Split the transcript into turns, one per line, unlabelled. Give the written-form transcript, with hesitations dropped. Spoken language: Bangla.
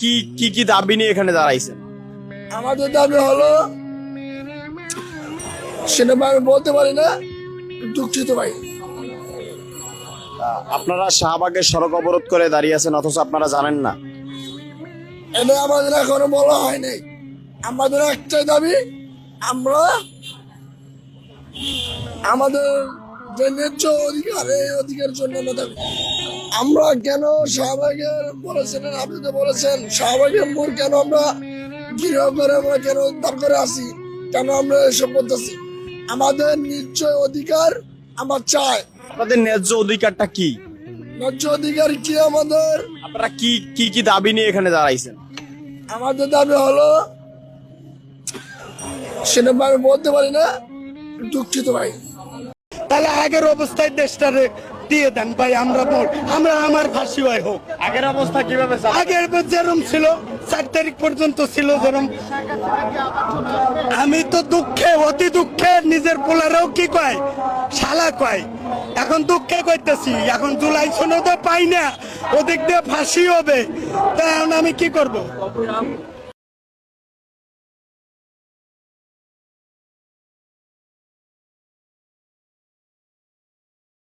কি কি কি দাবি নিয়ে এখানে দাঁড়াইছেন?
আমাদের দাবি হলো, সেটা আমি বলতে পারি না, দুঃখিত ভাই।
আপনারা শাহবাগের সড়ক অবরোধ করে দাঁড়িয়ে আছেন অথচ আপনারা জানেন না?
এটা আমাদের এখনো বলা হয় নাই। আমাদের একটাই দাবি, আমরা আমাদের যে ন্যায্য অধিকার, এই অধিকারের জন্য আমরা দাবি। আমরা কেন শাহবাগের বলেছিলেন, আপনি তো বলেছেন শাহবাগের মোড় কেন আমরা গৃহ করে আমরা কেন দাঁড় করে আসি, কেন আমরা এসব করতেছি? আমাদের নিশ্চয় অধিকার আমরা চাই।
আপনাদের ন্যায্য অধিকারটা কি?
ন্যায্য অধিকার কি আমাদের?
আপনারা কি কি কি দাবি নিয়ে এখানে দাঁড়াইছেন?
আমাদের দাবি হলো, সেটা আমি বলতে পারি না, দুঃখিত ভাই।
তাহলে আগের অবস্থায় দেশটারে দিয়ে দেন ভাই, আমরা আমার ফাঁসি হয় হোক।
আগের অবস্থা কিভাবে?
আগের যেরম ছিল 4 তারিখ পর্যন্ত ছিল যেরম। আমি তো দুঃখে, অতি দুঃখে, নিজের পোলারেও কি কয় শালা কয়, এখন দুঃখে কইতেছি। এখন জুলাই সনদও পাই না, ওদিক দিয়ে ফাঁসি হবে, তা এখন আমি কি করব?